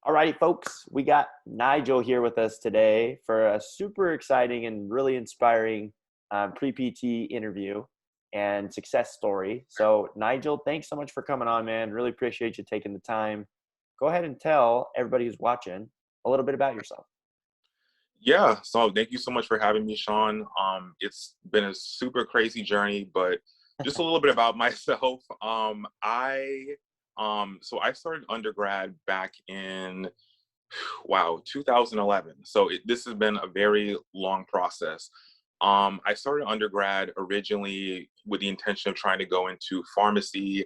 Alrighty, folks, we got Nigel here with us today for a super exciting and really inspiring pre-PT interview and success story. So, Nigel, thanks so much for coming on, man. Really appreciate you taking the time. Go ahead and tell everybody who's watching a little bit about yourself. Yeah, so thank you so much for having me, Sean. It's been a super crazy journey, but just a little bit about myself. So I started undergrad back in 2011. So this has been a very long process. I started undergrad originally with the intention of trying to go into pharmacy.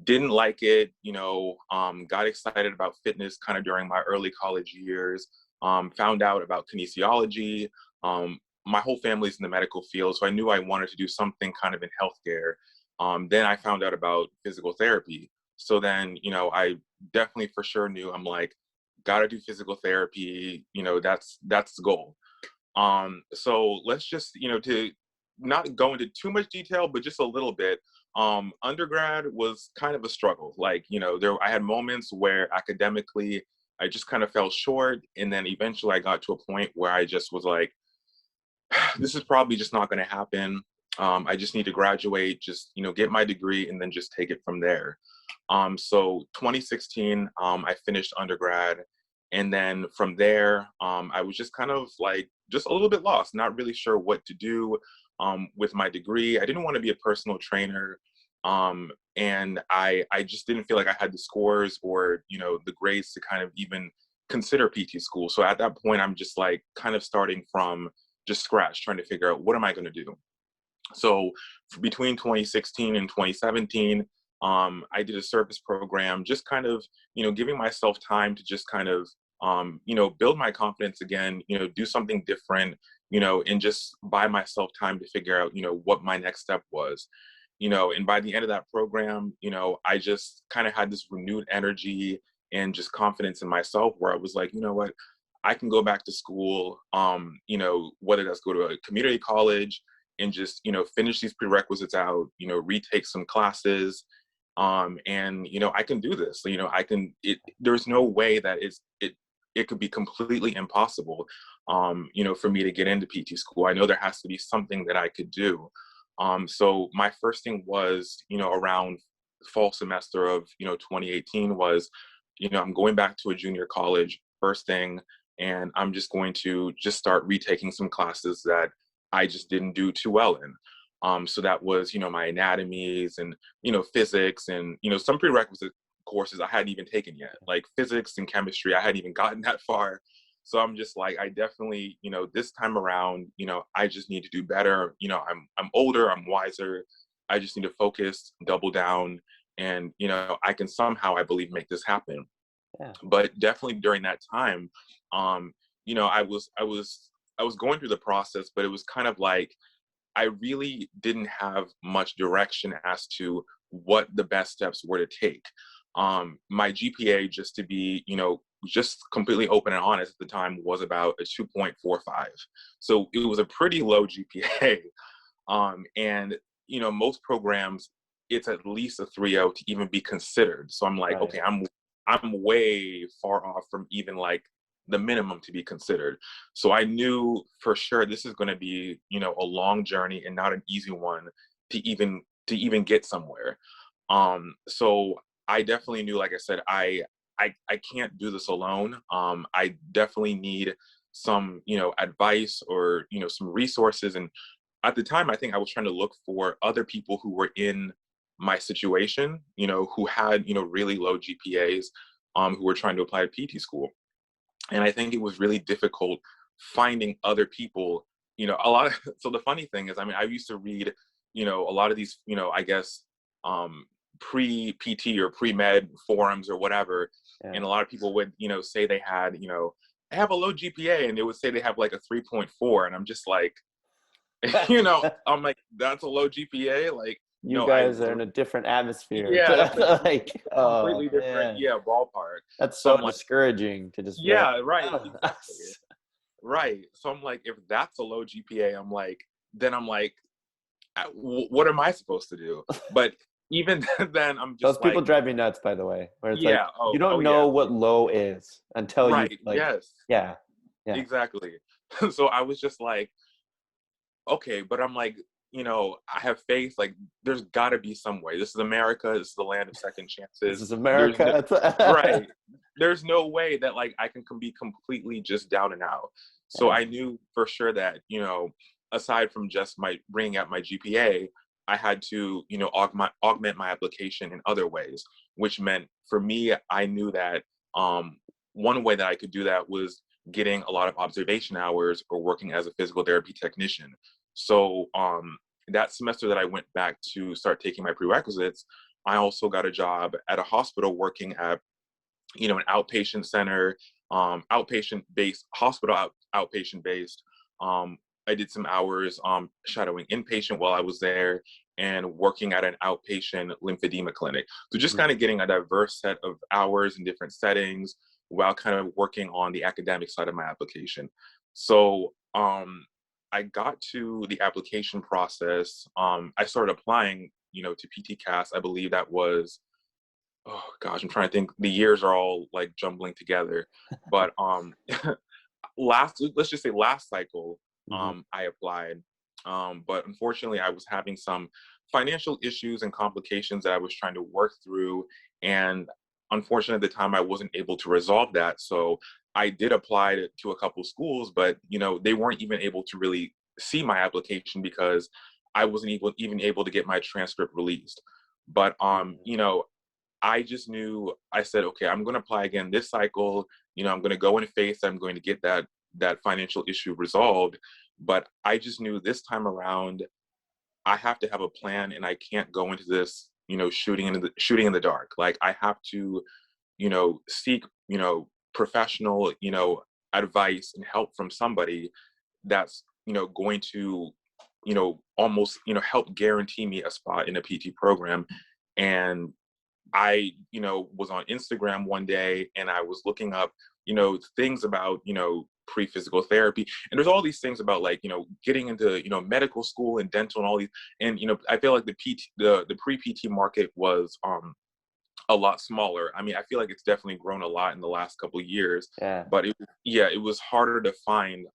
Didn't like it, got excited about fitness kind of during my early college years. Found out about kinesiology. My whole family's in the medical field, so I knew I wanted to do something kind of in healthcare. Then I found out about physical therapy. So then, I definitely for sure knew I'm like, gotta do physical therapy. That's the goal. So let's just, to not go into too much detail, but just a little bit. Undergrad was kind of a struggle. Like, I had moments where academically I just kind of fell short. And then eventually I got to a point where I just was like, this is probably just not going to happen. I just need to graduate, just, get my degree and then just take it from there. So 2016, I finished undergrad. And then from there, I was just kind of like, just a little bit lost, not really sure what to do with my degree. I didn't want to be a personal trainer. And I just didn't feel like I had the scores or, the grades to kind of even consider PT school. So at that point, I'm just like kind of starting from just scratch, trying to figure out what am I going to do? So between 2016 and 2017, I did a service program, just kind of, giving myself time to just kind of, build my confidence again, do something different, and just buy myself time to figure out, what my next step was. And by the end of that program, I just kind of had this renewed energy and just confidence in myself where I was like, you know what, I can go back to school, whether that's go to a community college and just, finish these prerequisites out, retake some classes. And, I can do this. There's no way that it could be completely impossible, for me to get into PT school. I know there has to be something that I could do. So my first thing was, around fall semester of, 2018 was, I'm going back to a junior college first thing, and I'm just going to just start retaking some classes that I just didn't do too well in. So that was, my anatomies and, physics and, some prerequisite courses I hadn't even taken yet, like physics and chemistry. I hadn't even gotten that far. So I'm just like, I definitely, this time around, I just need to do better. I'm older, I'm wiser. I just need to focus, double down, and, I can somehow, I believe, make this happen. Yeah. But definitely during that time, I was going through the process, but it was kind of like, I really didn't have much direction as to what the best steps were to take. My GPA, just to be, just completely open and honest at the time, was about a 2.45. So it was a pretty low GPA. And, most programs, it's at least a 3.0 to even be considered. So I'm like, Right. okay, I'm way far off from even like the minimum to be considered. So I knew for sure this is going to be, a long journey and not an easy one to even get somewhere. So I definitely knew, like I said, I can't do this alone. I definitely need some, advice or, some resources. And at the time, I think I was trying to look for other people who were in my situation, who had, really low GPAs, who were trying to apply to PT school. And I think it was really difficult finding other people, so the funny thing is, I used to read, a lot of these, I guess, pre-PT or pre-med forums or whatever. Yeah. And a lot of people would, say they had, I have a low GPA, and they would say they have like a 3.4. And I'm just like, I'm like, that's a low GPA. Like, You guys are in a different atmosphere. Yeah, that's like Like, completely different. man. Yeah, ballpark. That's So so I'm like, discouraging to just be like, yeah, right, oh. exactly. Right. So I'm like, if that's a low GPA, I'm like, then I'm like, what am I supposed to do? But even then, I'm Those just people like, drive me nuts, by the way, where it's like yeah, you oh don't yeah, know what low is until you right, like, yes, yeah, yeah. exactly. So I was just like, okay, but I'm like, I have faith. Like, there's got to be some way. This is America. This is the land of second This chances. is There's no, America. right. There's no way that like I can be completely just down and out. So Yeah. I knew for sure that, aside from just my bringing up my GPA, I had to, augment my application in other ways, which meant for me, I knew that one way that I could do that was getting a lot of observation hours or working as a physical therapy technician. So that semester that I went back to start taking my prerequisites, I also got a job at a hospital working at, an outpatient center, outpatient based hospital, outpatient based. I did some hours shadowing inpatient while I was there and working at an outpatient lymphedema clinic. So just kind of getting a diverse set of hours in different settings while kind of working on the academic side of my application. So I got to the application process. I started applying, to PT-CAS. I believe that was, oh gosh, I'm trying to think. The years are all like jumbling together. But let's just say last cycle, Mhm. I applied. But unfortunately, I was having some financial issues and complications that I was trying to work through. And unfortunately, at the time, I wasn't able to resolve that. So I did apply to a couple schools, but they weren't even able to really see my application because I wasn't even able to get my transcript released. But Mhm. I just knew, I said, okay, I'm going to apply again this cycle. I'm going to go in faith. I'm going to get that financial issue resolved. But I just knew this time around, I have to have a plan, and I can't go into this, shooting in the dark. Like, I have to, seek, professional, advice and help from somebody that's, going to, almost, help guarantee me a spot in a PT program. And I, was on Instagram one day and I was looking up, things about, pre-physical therapy. And there's all these things about like, getting into, medical school and dental and all these. And, I feel like the pre-PT market was a lot smaller. I mean, I feel like it's definitely grown a lot in the last couple of years, Yeah. but it was harder to find,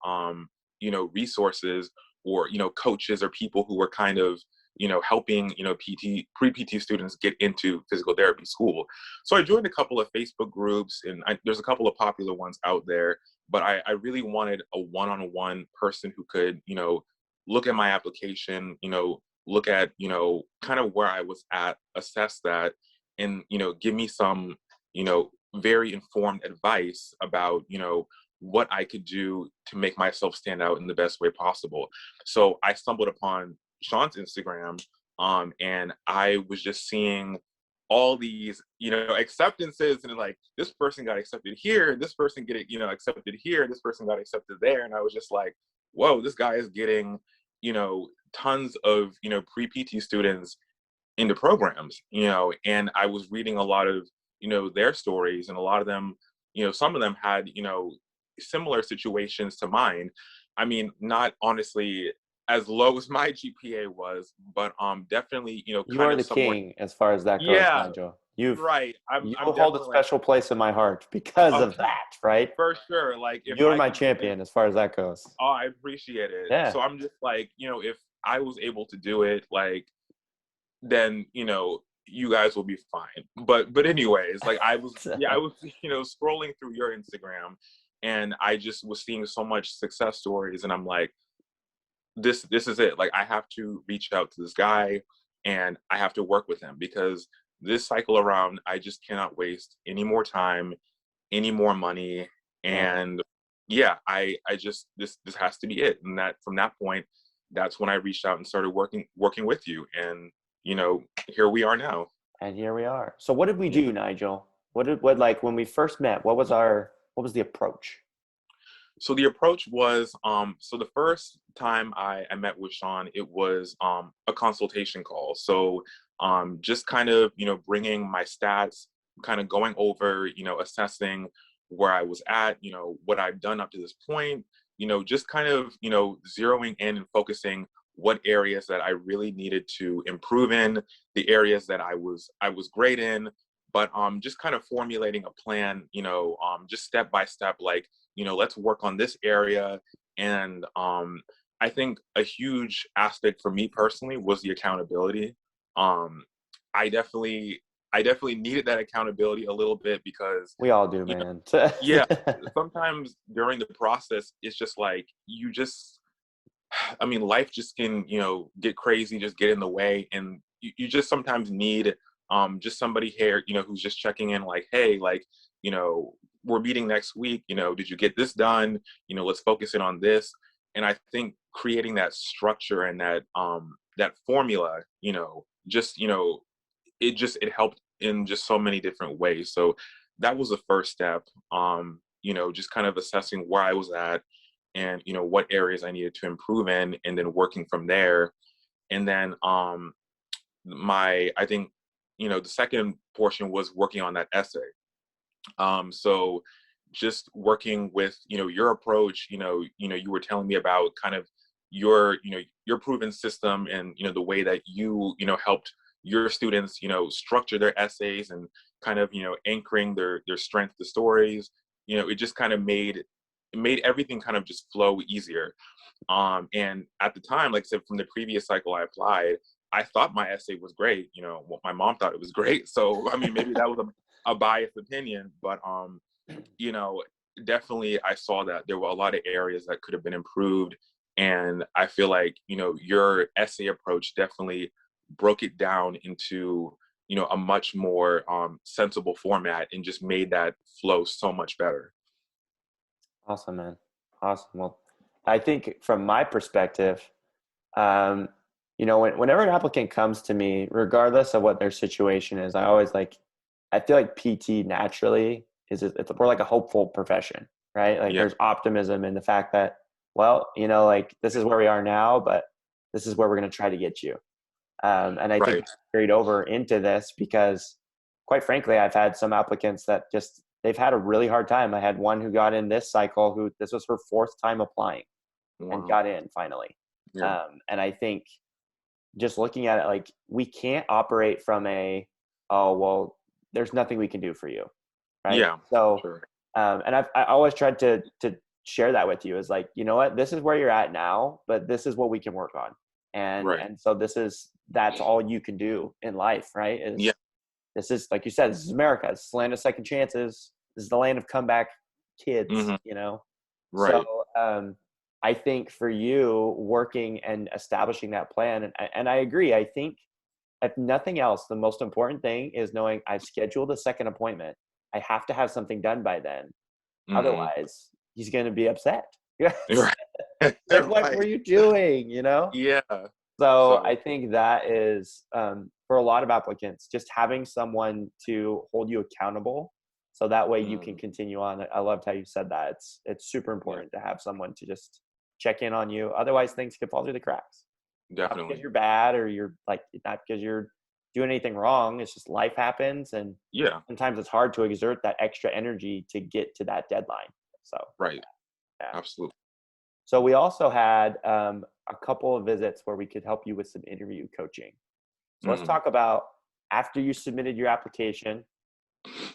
resources or, coaches or people who were kind of, helping, pre-PT students get into physical therapy school. So I joined a couple of Facebook groups, and there's a couple of popular ones out there, but I really wanted a one-on-one person who could, look at my application, look at, kind of where I was at, assess that, and give me some very informed advice about what I could do to make myself stand out in the best way possible. So I stumbled upon Sean's Instagram, and I was just seeing all these acceptances, and like, this person got accepted here, this person get it accepted here, this person got accepted there, and I was just like, whoa, this guy is getting tons of pre-PT students into programs, and I was reading a lot of, their stories, and a lot of them, some of them had, similar situations to mine. I mean, not honestly as low as my GPA was, but definitely, You kind are of the somewhat, king as far as that goes, yeah, Nigel. right. I'm You'll hold a definitely like, special place in my heart because oh, of that, right? for sure. Like, if You're I my can do it, champion as far as that goes. oh, I appreciate it. Yeah. So I'm just like, if I was able to do it, like, then you guys will be fine. But anyways, like, I was scrolling through your Instagram, and I just was seeing so much success stories, and I'm like, this is it. Like, I have to reach out to this guy, and I have to work with him, because this cycle around, I just cannot waste any more time, any more money. Yeah. And yeah, I just, this has to be it. And that, from that point, that's when I reached out and started working with you. And here we are now. And here we are. So what did we Yeah. do, Nigel? What like when we first met, what was the approach? So the approach was, so the first time I met with Sean, it was a consultation call. So just kind of, bringing my stats, kind of going over, assessing where I was at, what I've done up to this point, just kind of, zeroing in and focusing what areas that I really needed to improve in, the areas that I was great in, but just kind of formulating a plan, just step by step, like, let's work on this area. And I think a huge aspect for me personally was the accountability. Um, I definitely I definitely needed that accountability a little bit because, We all do, you know, man. yeah, sometimes during the process, it's just like I mean, life just can, get crazy, just get in the way. And you just sometimes need just somebody here, who's just checking in like, hey, like, we're meeting next week, did you get this done? Let's focus in on this. And I think creating that structure and that formula, just, it helped in just so many different ways. So that was the first step. Just kind of assessing where I was at and what areas I needed to improve in, and then working from there. And then I think the second portion was working on that essay. So just working with your approach, you were telling me about kind of your proven system, and the way that helped your students structure their essays, and kind of anchoring their strength, the stories. It just kind of made everything kind of just flow easier. And at the time, like I said, from the previous cycle I applied, I thought my essay was great. Well, my mom thought it was great. So, I mean, maybe that was a biased opinion, but, you know, definitely I saw that there were a lot of areas that could have been improved. And I feel like, your essay approach definitely broke it down into, a much more sensible format, and just made that flow so much better. Awesome, man. Awesome. Well, I think from my perspective, um, whenever an applicant comes to me, regardless of what their situation is, I feel like PT naturally we're like a hopeful profession, right? Like Yeah. there's optimism in the fact that, well, like this is where we are now, but this is where we're going to try to get you. And I think Right. it's carried over into this because, quite frankly, I've had some applicants that they've had a really hard time. I had one who got in this cycle who this was her fourth time applying and Wow. got in finally. Yeah. And I think just looking at it, like we can't operate from oh, well, there's nothing we can do for you. Right. Yeah. So, Sure. and I always tried to share that with you is like, you know what, this is where you're at now, but this is what we can work on. Right. And so that's all you can do in life. Right. Yeah. This is, like you said, this is America. This is the land of second chances. This is the land of comeback kids, Hmm. So Right. I think for you working and establishing that plan, and I agree, I think if nothing else, the most important thing is knowing I've scheduled a second appointment. I have to have something done by then. Hmm. Otherwise, he's going to be upset. It's Right. like, what were Right. you doing? Yeah. So So I think that is, for a lot of applicants, just having someone to hold you accountable, so that way you can mm, continue on. I loved how you said that. It's super yeah, important to have someone to just check in on you. Otherwise, things could fall through the cracks. Not because definitely. you're bad or you're like not because you're doing anything wrong. It's just life happens, and Yeah. sometimes it's hard to exert that extra energy to get to that deadline. So Right. yeah. Absolutely. So we also had a couple of visits where we could help you with some interview coaching. So let's Hmm. talk about after you submitted your application,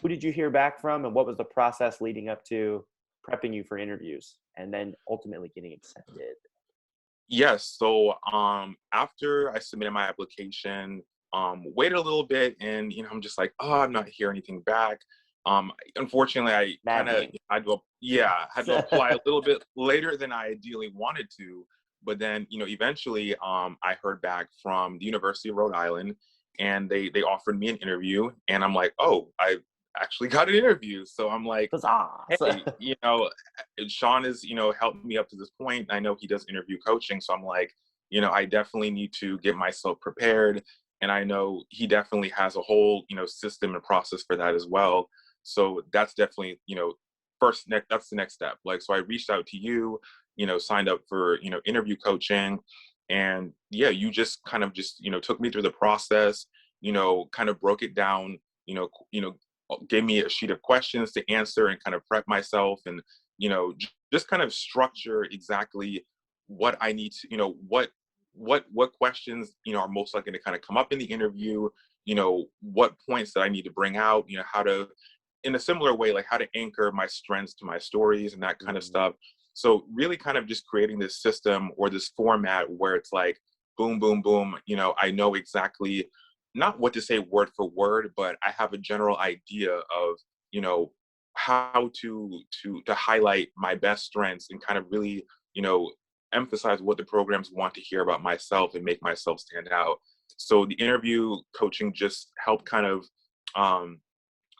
who did you hear back from, and what was the process leading up to prepping you for interviews and then ultimately getting accepted? Yes. So after I submitted my application, waited a little bit, and I'm just like, oh, I'm not hearing anything back. Unfortunately, I kind of Maddening. had to apply a little bit later than I ideally wanted to. But then, eventually, I heard back from the University of Rhode Island, and they offered me an interview, and I'm like, oh, I actually got an interview. So I'm like, Huzzah! hey, Sean has, helped me up to this point. I know he does interview coaching. So I'm like, I definitely need to get myself prepared. And I know he definitely has a whole, system and process for that as well. So that's definitely, that's the next step. Like, so I reached out to you, signed up for, interview coaching. And yeah, you just kind of just, took me through the process, kind of broke it down, gave me a sheet of questions to answer and kind of prep myself, and just kind of structure exactly what I need to, what questions, are most likely to kind of come up in the interview, what points that I need to bring out, how to, in a similar way, like how to anchor my strengths to my stories and that kind of Mhm. stuff. So really kind of just creating this system or this format where it's like boom, boom, boom, I know exactly not what to say word for word, but I have a general idea of, you know, how to highlight my best strengths and kind of really, emphasize what the programs want to hear about myself and make myself stand out. So the interview coaching just helped kind of um,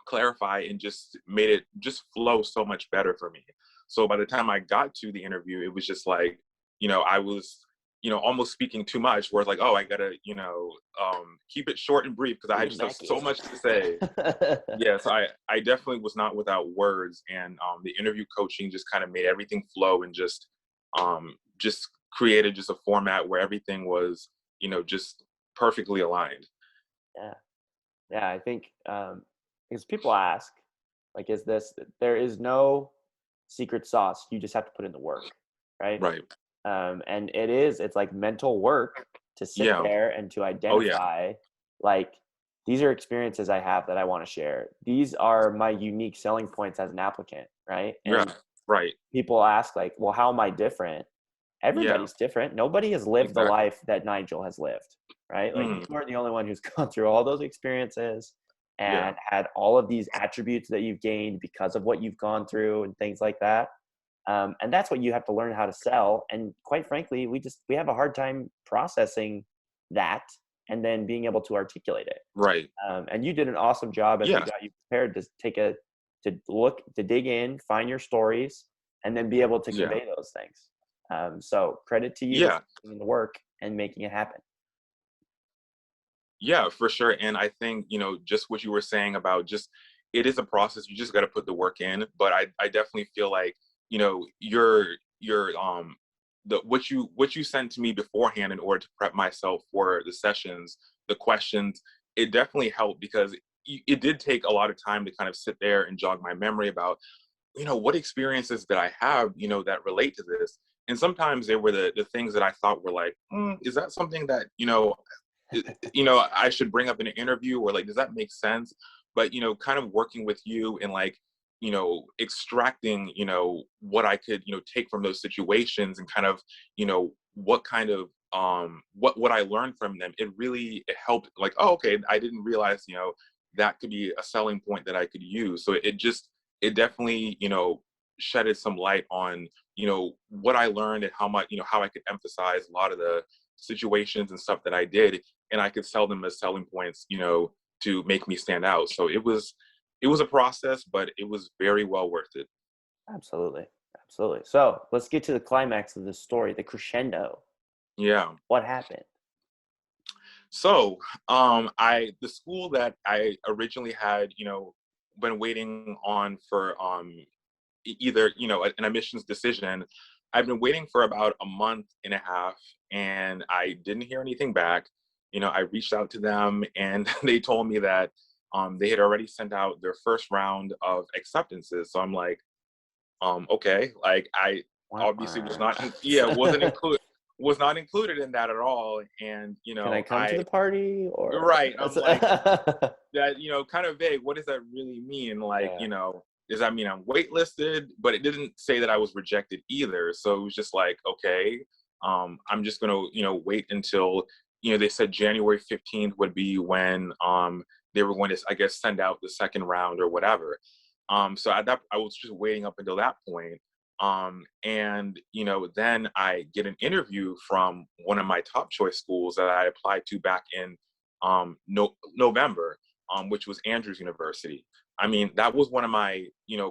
clarify and just made it just flow so much better for me. So by the time I got to the interview, it was just like, I was, almost speaking too much where it's like, oh, I gotta, keep it short and brief because I Lean just have back so in. much to say. Yes, I definitely was not without words, and the interview coaching just kind of made everything flow and just created just a format where everything was, just perfectly aligned. Yeah. Yeah, I think, because people ask, like, is this there is no secret sauce, you just have to put in the work, right? Right. And it's like mental work to sit Yeah. there and to Oh yeah. identify, like, these are experiences I have that I wanna share. These are my unique selling points as an applicant, right? Yeah. And Right. people ask, like, "Well, how am I different?" Yeah. Everybody's different. Nobody has lived the Exactly. life that Nigel has lived, right? Like, Mm. you are the only one who's gone through all those experiences Yeah. and had all of these attributes that you've gained because of what you've gone through and things like that. And that's what you have to learn how to sell. And quite frankly, we have a hard time processing that and then being able to articulate it. Right. And you did an awesome job as we Yeah. got you prepared to dig in, find your stories, and then be able to Yeah. convey those things. So credit to you Yeah. for putting in the work and making it happen. Yeah, for sure. And I think, just what you were saying about just it is a process. You just got to put the work in. But I definitely feel like, your the what you sent to me beforehand in order to prep myself for the sessions, the questions, it definitely helped because it did take a lot of time to kind of sit there and jog my memory about, what experiences that I have, that relate to this. And sometimes they were the things that I thought were like, is that something that, I should bring up in an interview or like, does that make sense? But, kind of working with you and like, extracting, what I could, take from those situations and kind of, what kind of, what I learned from them, it helped like, oh, okay, I didn't realize, that could be a selling point that I could use. So it definitely, shedded some light on, what I learned and how much, how I could emphasize a lot of the situations and stuff that I did, and I could sell them as selling points, to make me stand out. So it was a process, but it was very well worth it. Absolutely. Absolutely. So let's get to the climax of the story, the crescendo. Yeah. What happened? So, the school that I originally had, been waiting on for either, an admissions decision. I've been waiting for about a month and a half, and I didn't hear anything back. I reached out to them, and they told me that they had already sent out their first round of acceptances. So I'm like, okay, like I Wah, obviously was not, yeah, wah. was not included in that at all. And Can I come to the party or? right, I'm like that, kind of vague. What does that really mean? Like, Yeah. does that mean I'm waitlisted? But it didn't say that I was rejected either. So it was just like, okay, I'm just gonna, wait until, they said January 15th would be when they were going to, I guess, send out the second round or whatever. So at that, I was just waiting up until that point. And then I get an interview from one of my top choice schools that I applied to back in November, which was Andrews University. I mean, that was one of my,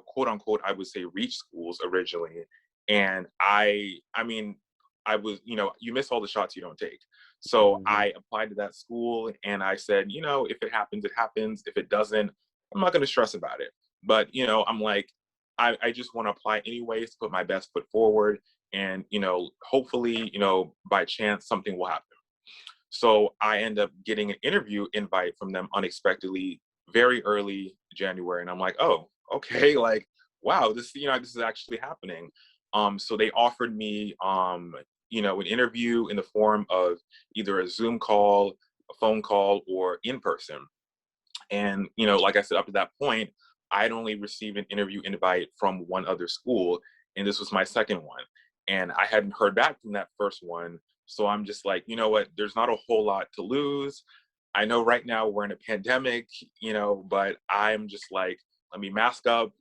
quote unquote, I would say reach schools originally. And I mean, I was, you miss all the shots you don't take. So Mhm. I applied to that school and I said, if it happens, it happens. If it doesn't, I'm not going to stress about it. But, I'm like, I just want to apply anyways to put my best foot forward. And, hopefully, by chance, something will happen. So I end up getting an interview invite from them unexpectedly very early January. And I'm like, oh, okay, like, wow, this is actually happening. So they offered me an interview in the form of either a Zoom call, a phone call, or in person. And, like I said, up to that point, I'd only received an interview invite from one other school, and this was my second one. And I hadn't heard back from that first one. So I'm just like, you know what? There's not a whole lot to lose. I know right now we're in a pandemic, but I'm just like, let me mask up,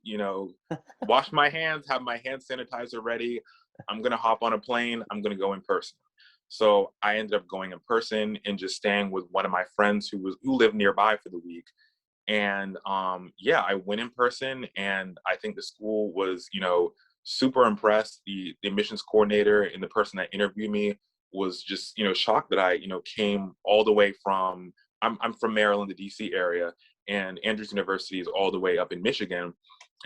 wash my hands, have my hand sanitizer ready. I'm going to hop on a plane. I'm going to go in person. So I ended up going in person and just staying with one of my friends who lived nearby for the week. And yeah, I went in person, and I think the school was, super impressed. The admissions coordinator and the person that interviewed me was just, shocked that I, came all the way from, I'm from Maryland, the DC area, and Andrews University is all the way up in Michigan.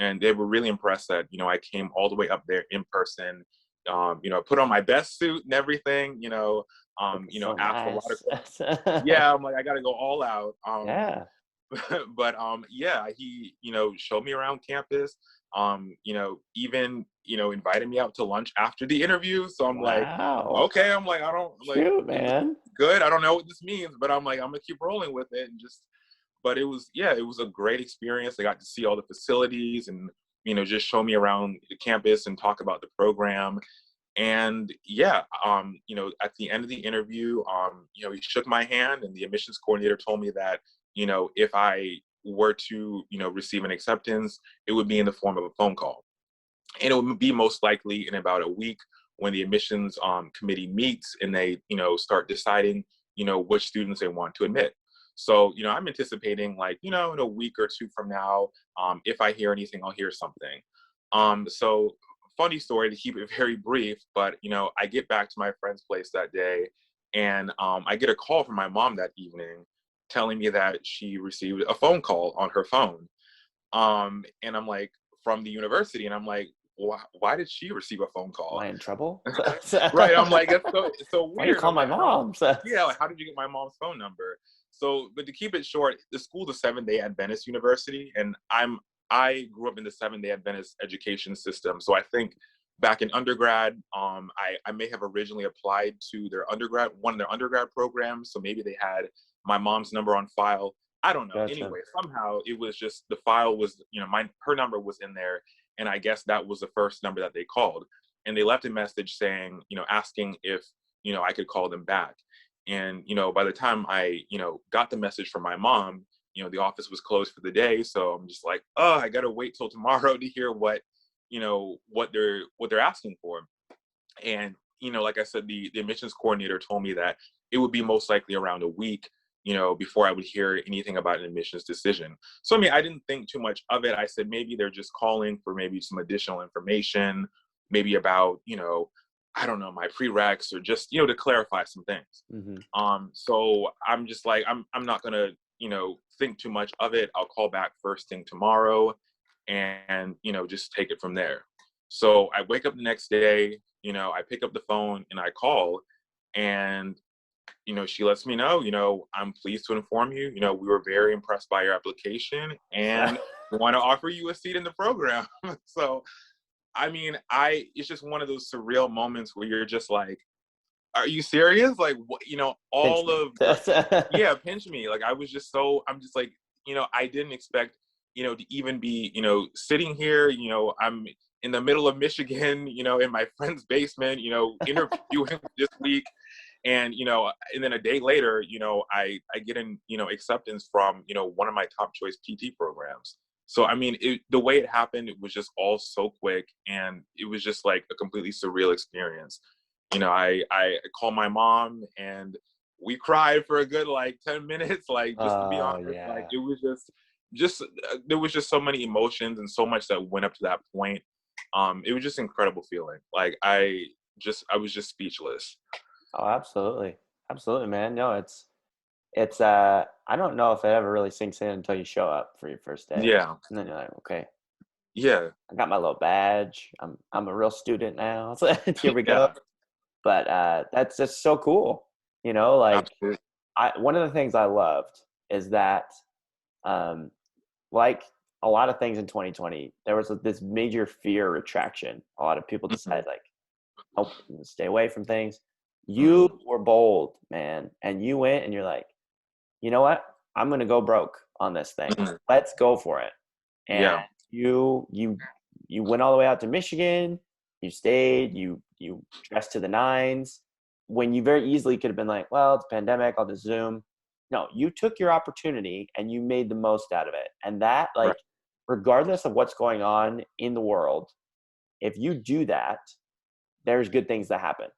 And they were really impressed that, I came all the way up there in person, put on my best suit and everything, So asked a lot of questions. nice. Yeah, I'm like, I got to go all out. Yeah. But yeah, he showed me around campus, even invited me out to lunch after the interview. So I'm like, Wow. okay, I'm like, I don't like Shoot, it was man. good. I don't know what this means, but I'm like, I'm gonna keep rolling with it. And just but it was, yeah, it was a great experience. I got to see all the facilities and just show me around the campus and talk about the program. And yeah, at the end of the interview, he shook my hand, and the admissions coordinator told me that, if I were to, receive an acceptance, it would be in the form of a phone call. And it would be most likely in about a week when the admissions committee meets and they, start deciding, which students they want to admit. So, I'm anticipating like, in a week or two from now, if I hear anything, I'll hear something. So funny story to keep it very brief, but I get back to my friend's place that day, and I get a call from my mom that evening telling me that she received a phone call on her phone. And I'm like, from the university, and I'm like, why did she receive a phone Am call? I in trouble? Right. I'm like, it's so Why you weird. call I'm my like, mom? yeah, like, how did you get my mom's phone number? So, but to keep it short, the school's a Seventh-day Adventist university, and I grew up in the Seventh-day Adventist education system. So I think back in undergrad, I may have originally applied to one of their undergrad programs. So maybe they had my mom's number on file. I don't know. Gotcha. Anyway, somehow it was just the file was, her number was in there, and I guess that was the first number that they called. And they left a message saying, asking if, I could call them back. And, by the time I, got the message from my mom, the office was closed for the day. So I'm just like, oh, I got to wait till tomorrow to hear what they're asking for. And, like I said, the admissions coordinator told me that it would be most likely around a week, before I would hear anything about an admissions decision. So, I mean, I didn't think too much of it. I said, maybe they're just calling for maybe some additional information, maybe about, I don't know, my prereqs, or just, to clarify some things. Hmm. So I'm just like, I'm not gonna, think too much of it. I'll call back first thing tomorrow, and, just take it from there. So I wake up the next day, I pick up the phone and I call, and, she lets me know, I'm pleased to inform you, we were very impressed by your application, and we want to offer you a seat in the program. So, I mean, it's just one of those surreal moments where you're just like, are you serious? Like, what, Pinch all me. of the, yeah, pinch me. Like, I'm just like, I didn't expect, to even be, sitting here, I'm in the middle of Michigan, in my friend's basement, interviewing this week. And, and then a day later, I get an, acceptance from, one of my top choice PT programs. So, I mean, the way it happened, it was just all so quick, and it was just like a completely surreal experience. I called my mom, and we cried for a good like 10 minutes, like, just to be Oh honest, like, yeah. it was just there was just so many emotions and so much that went up to that point. It was just incredible feeling. Like, I was just speechless. Oh, absolutely. Absolutely, man. No, it's I don't know if it ever really sinks in until you show up for your first day. Yeah. And then you're like, okay, Yeah. I got my little badge. I'm a real student now. So here we go. Yeah. But that's just so cool. Like Absolutely. one of the things I loved is that um like a lot of things in 2020, there was this major fear retraction. A lot of people Mhm. decided like, help stay away from things. You Mm, were bold, man, and you went and you're like, you know what? I'm gonna go broke on this thing. mm, Let's go for it. And yeah, you went all the way out to Michigan. You stayed. You dressed to the nines. When you very easily could have been like, well, it's a pandemic. I'll just Zoom. No, you took your opportunity and you made the most out of it. And that, like, right. regardless of what's going on in the world, if you do that, there's good things that happen.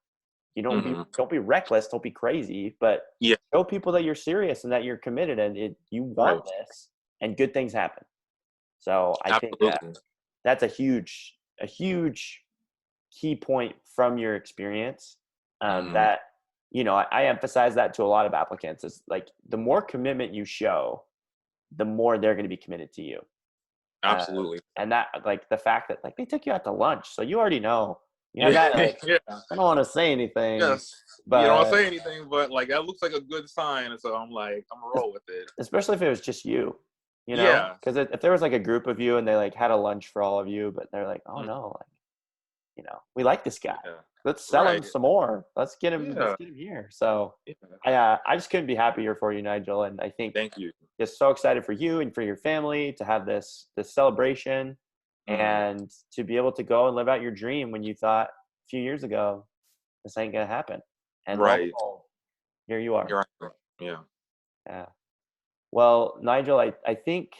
You Hmm. don't be reckless, don't be crazy, but Yeah, show people that you're serious and that you're committed and you want right. this, and good things happen. So I think Absolutely. that's a huge key point from your experience. Hmm. That I emphasize that to a lot of applicants is like the more commitment you show, the more they're going to be committed to you. Uh, Absolutely. and that, like, the fact that, like, they took you out to lunch, so you already know you have Yeah, that. Like, yeah. I don't want to say anything, Yes. You don't want to but say anything, but like that looks like a good sign, and so I'm like, I'm gonna roll with it. especially if it was just you, Yeah. because if there was like a group of you and they like had a lunch for all of you, but they're like, oh Mm, no, like, we like this guy. yeah. Let's sell him Right. some more. Let's get him. Let's Yeah. get him here. So Yeah. I just couldn't be happier for you, Nigel. And I think Thank you. just so excited for you and for your family to have this celebration Hmm. and to be able to go and live out your dream when you thought a few years ago this ain't gonna happen. And lo and Right. behold, here you are. Here I am. Yeah. Yeah. Well, Nigel, I think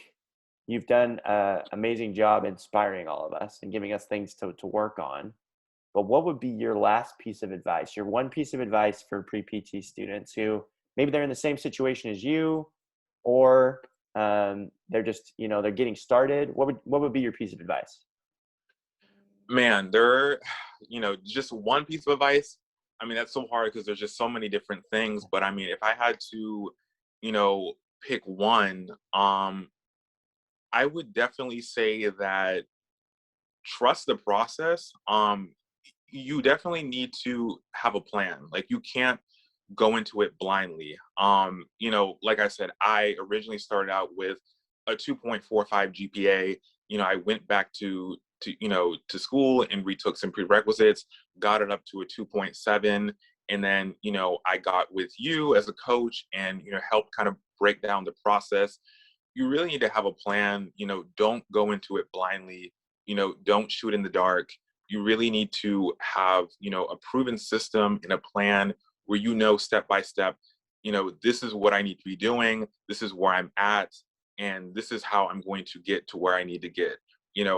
you've done an amazing job inspiring all of us and giving us things to work on. But what would be your last piece of advice, your one piece of advice for pre-PT students who maybe they're in the same situation as you, or they're just, they're getting started? What would be your piece of advice? Man, there, just one piece of advice. I mean, that's so hard because there's just so many different things. But I mean, if I had to, you know, pick one, I would definitely say that trust the process. You definitely need to have a plan. Like you can't go into it blindly. Like I said, I originally started out with a 2.45 GPA. I went back to school and retook some prerequisites, got it up to a 2.7, and then I got with you as a coach and helped kind of break down the process. You really need to have a plan. Don't go into it blindly. Don't shoot in the dark. You really need to have a proven system and a plan where step by step, this is what I need to be doing, this is where I'm at, and this is how I'm going to get to where I need to get.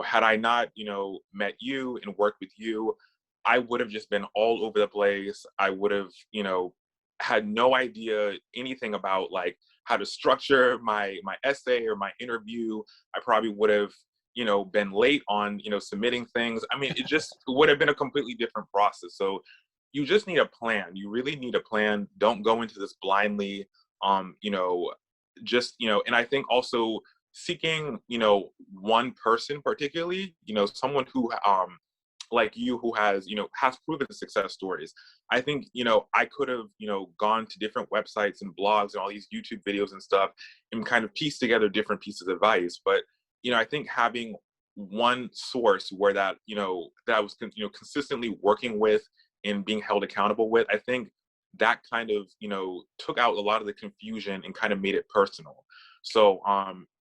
Had I not met you and worked with you, I would have just been all over the place. I would have had no idea anything about like how to structure my essay or my interview. I probably would have been late on submitting things. I mean, it just would have been a completely different process. So you just need a plan. You really need a plan. Don't go into this blindly. Just and I think also seeking one person particularly, someone who like you, who has proven success stories. I think I could have gone to different websites and blogs and all these YouTube videos and stuff and kind of piece together different pieces of advice. But I think having one source where that I was consistently working with and being held accountable with, I think that kind of took out a lot of the confusion and kind of made it personal. So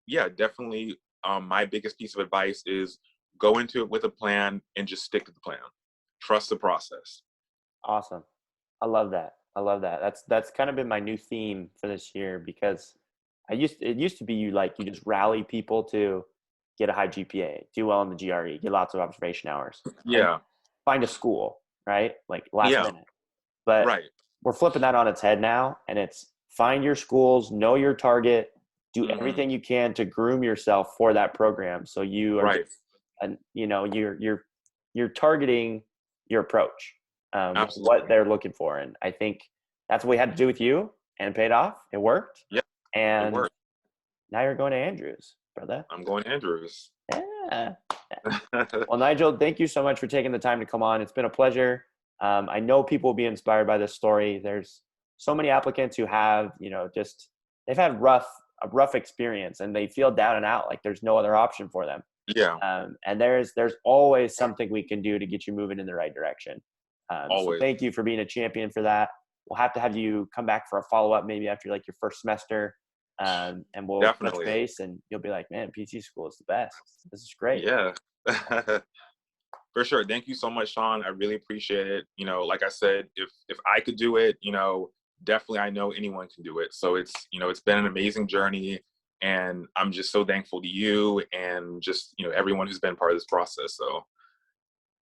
yeah, definitely, my biggest piece of advice is go into it with a plan and just stick to the plan. Trust the process. Awesome. I love that. I love that. That's kind of been my new theme for this year, because it used to be you just rally people to get a high GPA, do well in the GRE, get lots of observation hours, and Yeah. find a school, right? Like last Yeah. minute. But Right. we're flipping that on its head now, and it's find your schools, know your target, do Hmm. everything you can to groom yourself for that program. So you are Right. just, and you're targeting your approach, what Absolutely. they're looking for, and I think that's what we had to do with you, and it paid off. It worked, Yeah. It and worked. now you're going to Andrews, brother. I'm going Andrews. Yeah. Well, Nigel, thank you so much for taking the time to come on. It's been a pleasure. I know people will be inspired by this story. There's so many applicants who have, just they've had a rough experience and they feel down and out, like there's no other option for them. Yeah. And there's always something we can do to get you moving in the right direction. So Always. thank you for being a champion for that. We'll have to have you come back for a follow-up maybe after like your first semester, and we'll touch Definitely. base and you'll be like, man, PT school is the best. This is great. Yeah. For sure. Thank you so much, Sean. I really appreciate it. You know, like I said, if I could do it, you know, definitely I know anyone can do it. So it's, you know, it's been an amazing journey, and I'm just so thankful to you and just, you know, everyone who's been part of this process. So